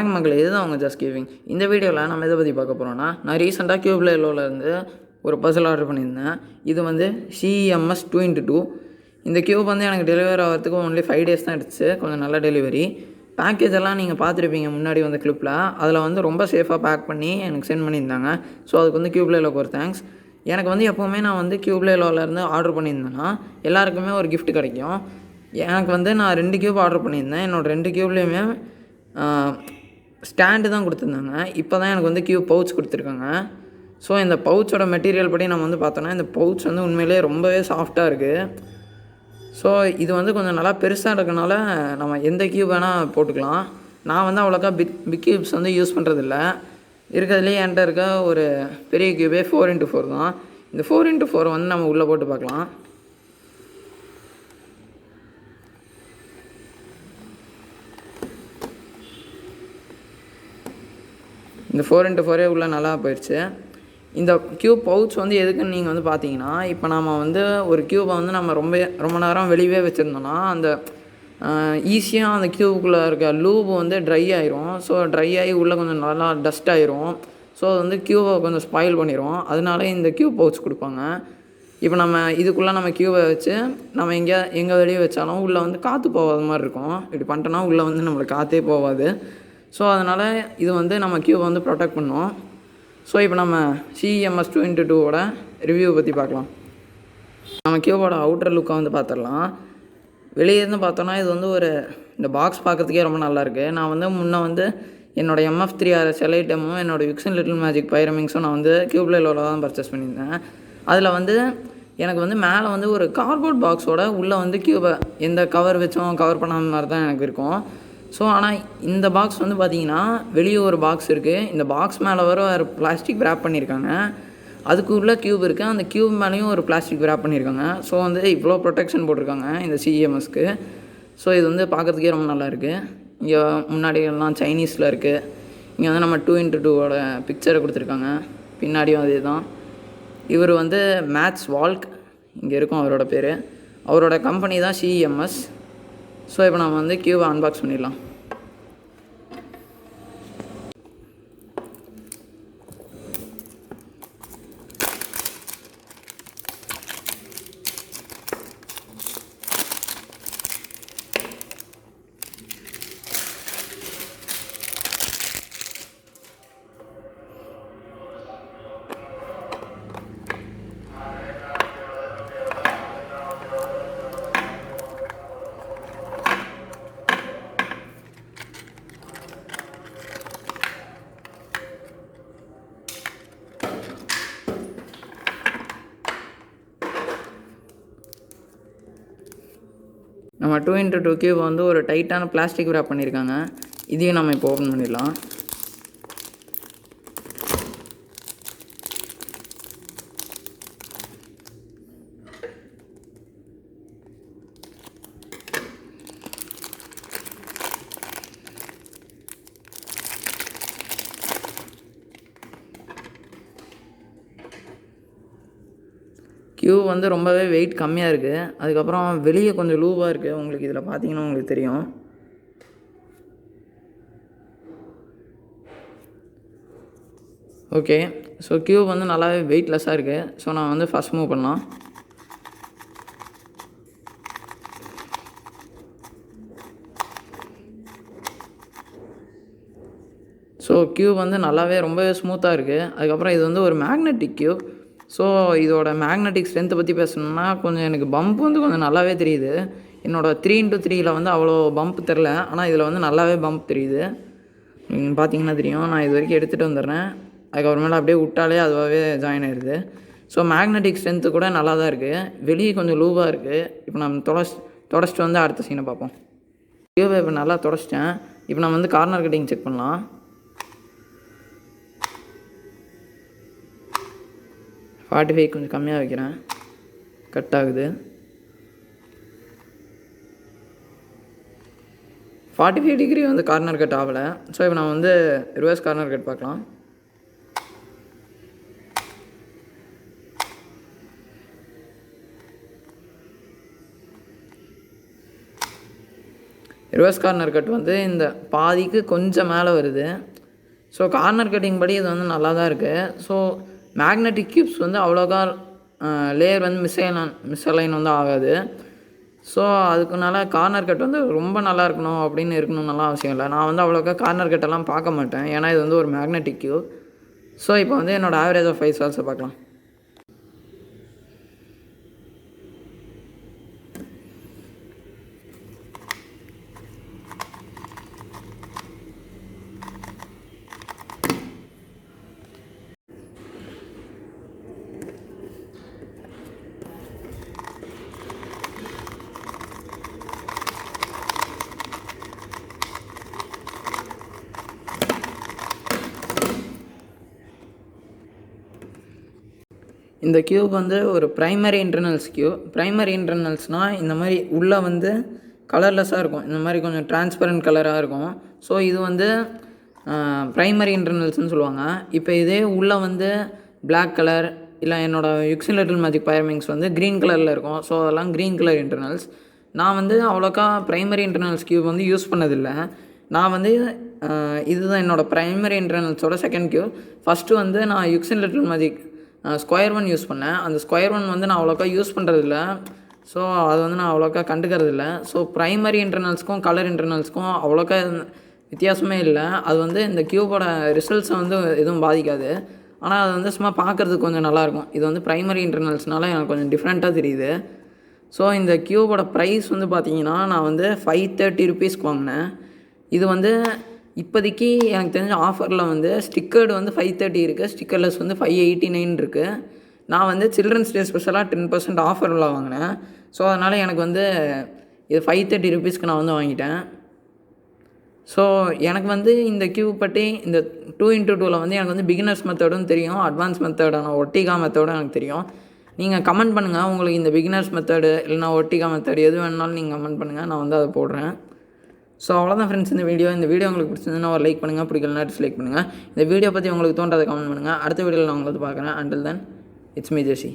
வணக்கம் மக்களே, இதுதான் அவங்க ஜஸ்ட் கிவிங். இந்த வீடியோவில் நம்ம எதை பற்றி பார்க்க போகிறோம்னா, நான் ரீசெண்டாக கியூப்ல எல்லோவிலேருந்து ஒரு பசில் ஆர்டர் பண்ணியிருந்தேன். இது வந்து CMS 2x2. இந்த கியூப் வந்து எனக்கு டெலிவரி ஆகிறதுக்கு ஒன்லி 5 days தான் எடுத்துச்சு. கொஞ்சம் நல்ல டெலிவரி. பேக்கேஜ் எல்லாம் நீங்கள் பார்த்துருப்பீங்க முன்னாடி வந்து கிளிப்பில். அதில் வந்து ரொம்ப சேஃபாக பேக் பண்ணி எனக்கு சென்ட் பண்ணியிருந்தாங்க. ஸோ அதுக்கு வந்து கியூப்ல எல்லோக்கு ஒரு தேங்க்ஸ். எனக்கு வந்து எப்போவுமே நான் வந்து கியூப்ல எல்லோவிலேருந்து ஆர்டர் பண்ணியிருந்தேன்னா எல்லாருக்குமே ஒரு கிஃப்ட் கிடைக்கும். எனக்கு வந்து நான் 2 கியூப் ஆர்டர் பண்ணியிருந்தேன். என்னோடய 2 கியூப்லேயுமே ஸ்டாண்டு தான் கொடுத்துருந்தாங்க. இப்போ தான் எனக்கு வந்து கியூப் பவுச் கொடுத்துருக்காங்க. ஸோ இந்த பவுச்சோட மெட்டீரியல் படி நம்ம வந்து பார்த்தோன்னா இந்த பவுச் வந்து உண்மையிலே ரொம்பவே சாஃப்டாக இருக்குது. ஸோ இது வந்து கொஞ்சம் நல்லா பெருசாக இருக்கனால நம்ம எந்த கியூப் வேணால் போட்டுக்கலாம். நான் வந்து அவ்வளோக்கா பிக் கியூப்ஸ் வந்து யூஸ் பண்ணுறதில்ல. இருக்கிறதுலே என்கிட்ட இருக்க ஒரு பெரிய கியூபே 4x4 தான். இந்த 4x4 வந்து நம்ம உள்ளே போட்டு பார்க்கலாம். இந்த 4x4 உள்ளே நல்லா போயிடுச்சு. இந்த கியூப் பவுச் வந்து எதுக்குன்னு நீங்கள் வந்து பார்த்தீங்கன்னா, இப்போ நம்ம வந்து ஒரு கியூபை வந்து நம்ம ரொம்ப நேரம் வெளியே வச்சுருந்தோன்னா அந்த ஈஸியாக அந்த கியூபுக்குள்ளே இருக்க லூப் வந்து ட்ரை ஆயிரும். ஸோ ட்ரை ஆகி உள்ளே கொஞ்சம் நல்லா டஸ்ட் ஆயிரும். ஸோ அது வந்து கியூபை கொஞ்சம் ஸ்பாயில் பண்ணிடும். அதனால இந்த கியூப் பவுச் கொடுப்பாங்க. இப்போ நம்ம இதுக்குள்ளே நம்ம கியூபை வச்சு நம்ம எங்கே வெளியே வச்சாலும் உள்ளே வந்து காற்று போகாத மாதிரி இருக்கும். இப்படி பண்ணிட்டோன்னா உள்ளே வந்து நம்மளுக்கு காற்றே போகாது. ஸோ அதனால் இது வந்து நம்ம கியூபை வந்து ப்ரொடெக்ட் பண்ணோம். ஸோ இப்போ நம்ம CMS 2x2 ரிவ்யூ பற்றி பார்க்கலாம். நம்ம கியூபோட அவுட்டர் லுக்கை வந்து பார்த்துடலாம். வெளியே இருந்து பார்த்தோன்னா இது வந்து இந்த பாக்ஸ் பார்க்குறதுக்கே ரொம்ப நல்லாயிருக்கு. நான் வந்து முன்னே வந்து என்னோடய MF3RS எலைட்டமும் என்னோடய விக்ஸன் லிட்டில் மேஜிக் பைரமிங்ஸும் நான் வந்து கியூப்ல தான் பர்ச்சேஸ் பண்ணியிருந்தேன். அதில் வந்து எனக்கு வந்து மேலே வந்து ஒரு கார்ட்போர்ட் பாக்ஸோட உள்ளே வந்து கியூபை எந்த கவர் வச்சோம் கவர் பண்ணாத மாதிரி தான் எனக்கு இருக்கும். ஸோ ஆனால் இந்த பாக்ஸ் வந்து பார்த்திங்கன்னா வெளியே ஒரு பாக்ஸ் இருக்குது. இந்த பாக்ஸ் மேலே வேறு பிளாஸ்டிக் ரேப் பண்ணியிருக்காங்க. அதுக்கு உள்ள கியூப் இருக்குது. அந்த கியூப் மேலேயும் ஒரு பிளாஸ்டிக் ரேப் பண்ணியிருக்காங்க. ஸோ வந்து இவ்வளோ ப்ரொடெக்ஷன் போட்டிருக்காங்க இந்த CMSக்கு. ஸோ இது வந்து பார்க்குறதுக்கே ரொம்ப நல்லாயிருக்கு. இங்கே முன்னாடி எல்லாம் சைனீஸில் இருக்குது. இங்கே வந்து நம்ம 2x2 பிக்சரை கொடுத்துருக்காங்க. பின்னாடியும் அதே தான். இவர் வந்து மேத்ஸ் வால்க் இங்கே இருக்கும் அவரோட பேர். அவரோட கம்பெனி தான் CMS. ஸோ இப்போ நம்ம வந்து கியூபை அன்பாக்ஸ் பண்ணிடலாம். நம்ம 2x2 கியூப் வந்து ஒரு டைட்டான பிளாஸ்டிக் ரேப் பண்ணியிருக்காங்க. இதையும் நம்ம இப்போ ஓப்பன் பண்ணிடலாம். கியூப் வந்து ரொம்பவே வெயிட் கம்மியாக இருக்குது. அதுக்கப்புறம் வெளியே கொஞ்சம் லூவாக இருக்குது. உங்களுக்கு இதில் பார்த்தீங்கன்னா உங்களுக்கு தெரியும். ஓகே, ஸோ கியூப் வந்து நல்லாவே வெயிட்லெஸ்ஸாக இருக்குது. ஸோ நான் வந்து ஃபஸ்ட் மூவ் பண்ணலாம். ஸோ கியூப் வந்து நல்லாவே ரொம்பவே ஸ்மூத்தாக இருக்குது. அதுக்கப்புறம் இது வந்து ஒரு மேக்னெட்டிக் கியூப். ஸோ இதோட மேக்னெட்டிக் ஸ்ட்ரென்த்தை பற்றி பேசணுன்னா கொஞ்சம் எனக்கு பம்ப் வந்து கொஞ்சம் நல்லாவே தெரியுது. என்னோடய 3x3 வந்து அவ்வளோ பம்ப் தெரில. ஆனால் இதில் வந்து நல்லாவே பம்ப் தெரியுது. நீங்கள் பார்த்தீங்கன்னா தெரியும். நான் இது வரைக்கும் எடுத்துகிட்டு வந்துடுறேன். அதுக்கப்புறமேல அப்படியே விட்டாலே அதுவாகவே ஜாயின் ஆயிடுது. ஸோ மேக்னெட்டிக் ஸ்ட்ரென்த்து கூட நல்லா தான் இருக்குது. வெளியே கொஞ்சம் லூவாக இருக்குது. இப்போ நம்ம தொடச்சிட்டு வந்து அடுத்த சீனை பார்ப்போம். கியூபை இப்போ நல்லா தொடச்சிட்டேன். இப்போ நம்ம வந்து கார்னர் கட்டிங் செக் பண்ணலாம். 45 கொஞ்சம் கம்மியாக வைக்கிறேன். கட் ஆகுது. 45 டிகிரி வந்து கார்னர் கட் ஆகலை. ஸோ இப்போ நம்ம வந்து ரிவர்ஸ் கார்னர் கட் பார்க்கலாம். ரிவர்ஸ் கார்னர் கட் வந்து இந்த பாதிக்கு கொஞ்சம் மேலே வருது. ஸோ கார்னர் கட்டிங் படி இது வந்து நல்லா தான் இருக்குது. ஸோ மேக்னெட்டிக் க்யூப்ஸ் வந்து அவ்வளோக்கா லேயர் வந்து மிஸ்அலைன் வந்து ஆகாது. ஸோ அதுக்குனால கார்னர் கட் வந்து ரொம்ப நல்லா இருக்கணும் அப்படின்னு இருக்கணும்னுலாம் அவசியம் இல்லை. நான் வந்து அவ்வளோக்கா கார்னர் கட்டெல்லாம் பார்க்க மாட்டேன், ஏன்னா இது வந்து ஒரு மேக்னெட்டிக் க்யூப். ஸோ இப்போ வந்து என்னோடய ஆவரேஜ் ஆஃப் 5 ஸ்டார்ஸை பார்க்கலாம். இந்த க்யூப் வந்து ஒரு ப்ரைமரி இன்டர்னல்ஸ் க்யூப். ப்ரைமரி இன்டர்னல்ஸ்னால் இந்த மாதிரி உள்ளே வந்து கலர்லெஸ்ஸாக இருக்கும், இந்த மாதிரி கொஞ்சம் டிரான்ஸ்பரண்ட் கலராக இருக்கும். ஸோ இது வந்து ப்ரைமரி இன்டர்னல்ஸ்னு சொல்லுவாங்க. இப்போ இதே உள்ளே வந்து பிளாக் கலர் இல்லை என்னோடய யுக்ஸிலேட்டரல் மேஜிக் பயர்மிங்ஸ் வந்து க்ரீன் கலரில் இருக்கும். ஸோ அதெல்லாம் க்ரீன் கலர் இன்டர்னல்ஸ். நான் வந்து அவ்வளோக்கா ப்ரைமரி இன்டர்னல்ஸ் க்யூப் வந்து யூஸ் பண்ணதில்லை. நான் வந்து இதுதான் என்னோடய ப்ரைமரி இன்டர்னல்ஸோட செகண்ட் க்யூப். ஃபஸ்ட்டு வந்து நான் யுக்ஸிலேட்டரல் மேஜிக் ஸ்கொயர் ஒன் யூஸ் பண்ணேன். அந்த ஸ்கொயர் ஒன் வந்து நான் அவ்வளோக்கா யூஸ் பண்ணுறதில்ல. ஸோ அது வந்து நான் அவ்வளோக்கா கண்டுக்கிறதில்ல. ஸோ ப்ரைமரி இன்டர்னல்ஸ்க்கும் கலர் இன்டர்னல்ஸ்க்கும் அவ்வளோக்கா வித்தியாசமே இல்லை. அது வந்து இந்த க்யூபோட ரிசல்ட்ஸை வந்து எதுவும் பாதிக்காது. ஆனால் அது வந்து சும்மா பார்க்குறதுக்கு கொஞ்சம் நல்லாயிருக்கும். இது வந்து ப்ரைமரி இன்டர்னல்ஸ்னால எனக்கு கொஞ்சம் டிஃப்ரெண்ட்டாக தெரியுது. ஸோ இந்த க்யூபோட ப்ரைஸ் வந்து பார்த்திங்கன்னா நான் வந்து 530 ருபீஸ்க்கு வாங்கினேன். இது வந்து இப்போதைக்கு எனக்கு தெரிஞ்ச ஆஃபரில் வந்து ஸ்டிக்கர்டு வந்து 530 இருக்குது, ஸ்டிக்கர்லெஸ் வந்து 589 இருக்குது. நான் வந்து சில்ட்ரன்ஸ் டே ஸ்பெஷலாக 10% ஆஃபரில் வாங்கினேன். ஸோ அதனால் எனக்கு வந்து இது 530 ருபீஸ்க்கு நான் வந்து வாங்கிட்டேன். ஸோ எனக்கு வந்து இந்த க்யூப் பற்றி இந்த 2x2ல் வந்து எனக்கு வந்து பிகினர்ஸ் மெத்தடும் தெரியும், அட்வான்ஸ் மெத்தடான ஒட்டிகா மெத்தடும் எனக்கு தெரியும். நீங்கள் கமெண்ட் பண்ணுங்கள், உங்களுக்கு இந்த பிகினர்ஸ் மெத்தடு இல்லைனா ஒட்டிகா மெத்தடு எது வேணுனாலும் நீங்கள் கமெண்ட் பண்ணுங்கள், நான் வந்து அதை போடுறேன். ஸோ அவ்வளோதான் ஃப்ரெண்ட்ஸ் இந்த வீடியோ உங்களுக்கு பிடிச்சிருந்ததுன்னா ஒரு லைக் பண்ணுங்கள், பிடிக்கலனா டிஸ்லைக் பண்ணுங்கள். இந்த வீடியோ பற்றி உங்களுக்கு தோன்றதை கமெண்ட் பண்ணுங்கள். அடுத்த வீடியோவில் நான் உங்களுக்கு பார்க்குறேன். Until then it's me Jesi.